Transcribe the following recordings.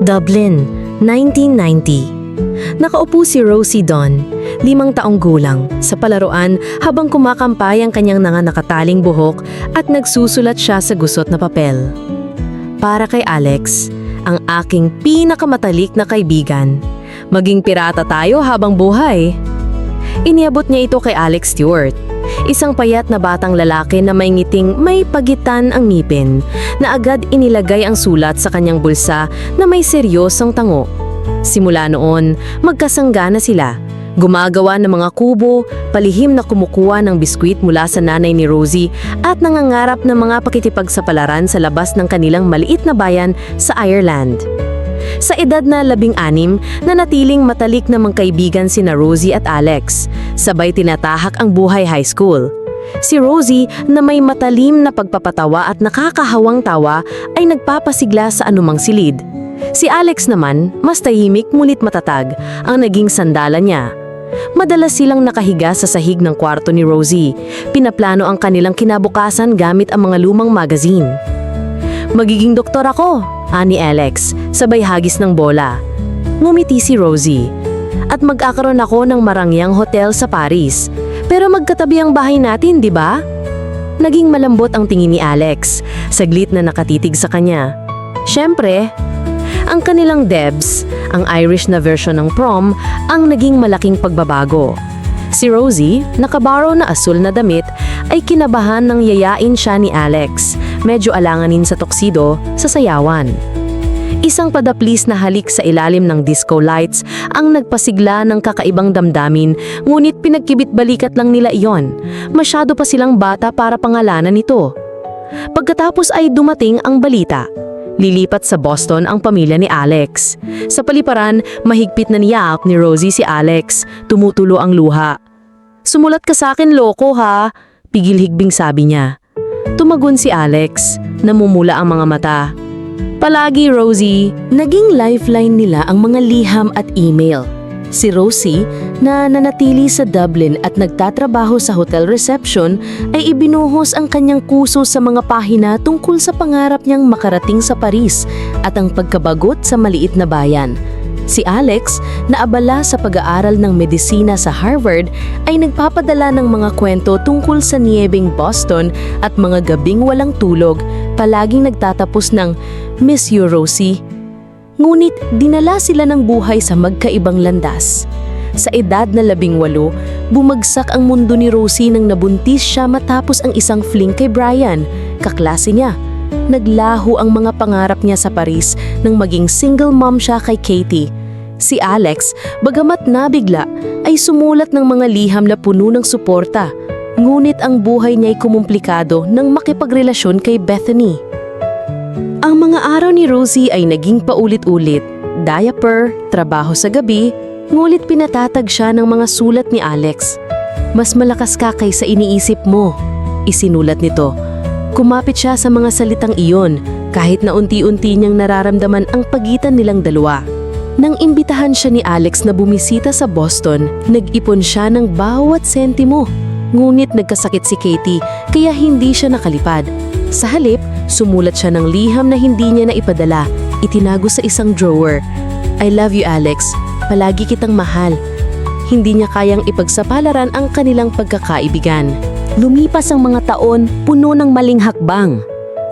Dublin, 1990. Nakaupo si Rosie Dawn, 5 taong gulang, sa palaruan habang kumakampay ang kanyang nakataling buhok at nagsusulat siya sa gusot na papel. Para kay Alex, ang aking pinakamatalik na kaibigan. Maging pirata tayo habang buhay. Iniabot niya ito kay Alex Stewart, isang payat na batang lalaki na may ngiting may pagitan ang ngipin, na agad inilagay ang sulat sa kanyang bulsa na may seryosong tango. Simula noon, magkasangga na sila. Gumagawa ng mga kubo, palihim na kumukuha ng biskwit mula sa nanay ni Rosie at nangangarap ng mga pakikipagsapalaran sa labas ng kanilang maliit na bayan sa Ireland. Sa edad na 16, nanatiling matalik na magkaibigan sina Rosie at Alex. Sabay tinatahak ang buhay high school. Si Rosie, na may matalim na pagpapatawa at nakakahawang tawa, ay nagpapasigla sa anumang silid. Si Alex naman, mas tahimik ngunit matatag, ang naging sandalan niya. Madalas silang nakahiga sa sahig ng kwarto ni Rosie. Pinaplano ang kanilang kinabukasan gamit ang mga lumang magazine. "Magiging doktor ako," ani Alex, sabay hagis ng bola. Ngumiti si Rosie. "At mag-akaroon ako ng marangyang hotel sa Paris. Pero magkatabi ang bahay natin, di ba?" Naging malambot ang tingin ni Alex, saglit na nakatitig sa kanya. Siyempre, ang kanilang Debs, ang Irish na version ng prom, ang naging malaking pagbabago. Si Rosie, nakabaro na asul na damit, ay kinabahan nang yayain siya ni Alex, medyo alanganin sa tuxedo, sa sayawan. Isang padaplis na halik sa ilalim ng disco lights ang nagpasigla ng kakaibang damdamin, ngunit pinagkibit-balikat lang nila iyon. Masyado pa silang bata para pangalanan ito. Pagkatapos ay dumating ang balita. Lilipat sa Boston ang pamilya ni Alex. Sa paliparan, mahigpit na niyak ni Rosie si Alex, tumutulo ang luha. "Sumulat ka sa akin, loko ha," pigil-higbing sabi niya. Tumagon si Alex, namumula ang mga mata. "Palagi, Rosie." Naging lifeline nila ang mga liham at email. Si Rosie, na nanatili sa Dublin at nagtatrabaho sa hotel reception, ay ibinuhos ang kanyang kuso sa mga pahina tungkol sa pangarap niyang makarating sa Paris at ang pagkabagot sa maliit na bayan. Si Alex, na abala sa pag-aaral ng medisina sa Harvard, ay nagpapadala ng mga kwento tungkol sa niyebeng Boston at mga gabing walang tulog, palaging nagtatapos ng "Miss you, Rosie." Ngunit dinala sila ng buhay sa magkaibang landas. Sa edad na 18, bumagsak ang mundo ni Rosie nang nabuntis siya matapos ang isang fling kay Brian, kaklase niya. Naglaho ang mga pangarap niya sa Paris nang maging single mom siya kay Katie. Si Alex, bagamat nabigla, ay sumulat ng mga liham na puno ng suporta. Ngunit ang buhay niya ay kumumplikado nang makipagrelasyon kay Bethany. Ang mga araw ni Rosie ay naging paulit-ulit, diaper, trabaho sa gabi, ngulit pinatatag siya ng mga sulat ni Alex. "Mas malakas ka kaysa iniisip mo," isinulat nito. Kumapit siya sa mga salitang iyon, kahit na unti-unti niyang nararamdaman ang pagitan nilang dalawa. Nang imbitahan siya ni Alex na bumisita sa Boston, nag-ipon siya ng bawat sentimo. Ngunit nagkasakit si Katie, kaya hindi siya nakalipad. Sa halip, sumulat siya ng liham na hindi niya naipadala, itinago sa isang drawer. "I love you, Alex. Palagi kitang mahal." Hindi niya kayang ipagsapalaran ang kanilang pagkakaibigan. Lumipas ang mga taon, puno ng maling hakbang.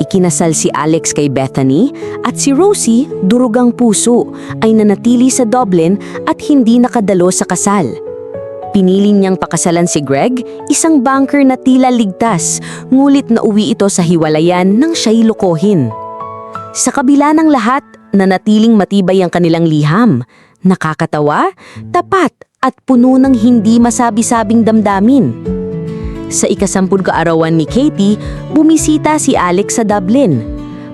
Ikinasal si Alex kay Bethany at si Rosie, durugang puso, ay nanatili sa Dublin at hindi nakadalo sa kasal. Pinili niyang pakasalan si Greg, isang banker na tila ligtas, ngulit nauwi ito sa hiwalayan nang siya'y lokohin. Sa kabila ng lahat, nanatiling matibay ang kanilang liham, nakakatawa, tapat at puno ng hindi masabi-sabing damdamin. Sa ika-10 kaarawan ni Katie, bumisita si Alex sa Dublin.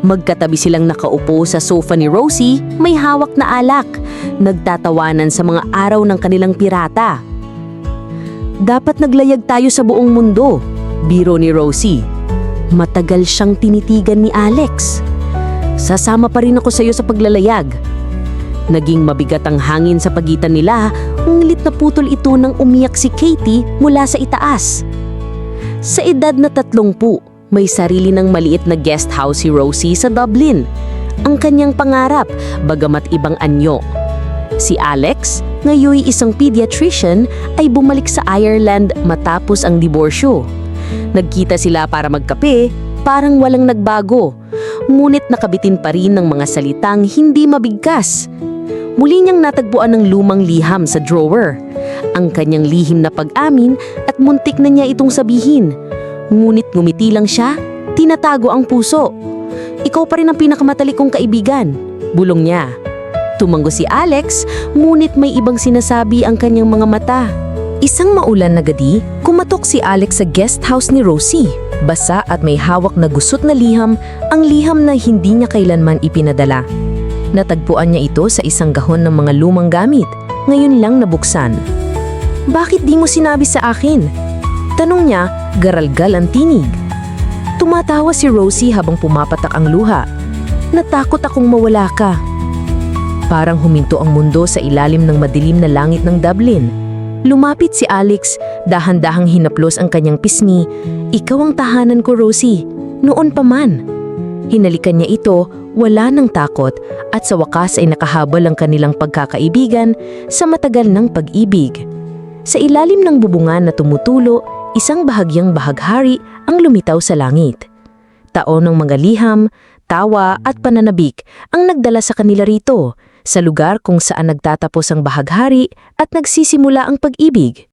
Magkatabi silang nakaupo sa sofa ni Rosie, may hawak na alak, nagtatawanan sa mga araw ng kanilang pirata. "Dapat naglayag tayo sa buong mundo," biro ni Rosie. Matagal siyang tinitigan ni Alex. "Sasama pa rin ako sa iyo sa paglalayag." Naging mabigat ang hangin sa pagitan nila, ngunit naputol ito nang umiyak si Katie mula sa itaas. Sa edad na 30, may sarili ng maliit na guest house si Rosie sa Dublin. ang kanyang pangarap, bagamat ibang anyo. Si Alex, ngayoy isang pediatrician, ay bumalik sa Ireland matapos ang diborsyo. Nagkita sila para magkape, parang walang nagbago. Ngunit nakabitin pa rin ng mga salitang hindi mabigkas. Muli niyang natagpuan ng lumang liham sa drawer. Ang kanyang lihim na pag-amin at muntik na niya itong sabihin. Ngunit ngumiti lang siya, tinatago ang puso. Ikaw pa rin ang pinakamatalik kong kaibigan, bulong niya. Tumango si Alex, ngunit may ibang sinasabi ang kanyang mga mata. Isang maulan na gabi, kumatok si Alex sa guest house ni Rosie. Basa at may hawak na gusot na liham, ang liham na hindi niya kailanman ipinadala. Natagpuan niya ito sa isang kahon ng mga lumang gamit. Ngayon lang nabuksan. Bakit di mo sinabi sa akin? Tanong niya, garalgal ang tinig. Tumatawa si Rosie habang pumapatak ang luha. Natakot akong mawala ka. Parang huminto ang mundo sa ilalim ng madilim na langit ng Dublin. Lumapit si Alex, dahan-dahang hinaplos ang kanyang pisngi. Ikaw ang tahanan ko, Rosie. Noon pa man. Hinalikan niya ito, wala ng takot, at sa wakas ay nakahabol ang kanilang pagkakaibigan sa matagal ng pag-ibig. Sa ilalim ng bubungan na tumutulo, isang bahagyang bahaghari ang lumitaw sa langit. Taon ng mga liham, tawa at pananabik ang nagdala sa kanila rito, sa lugar kung saan nagtatapos ang bahaghari at nagsisimula ang pag-ibig.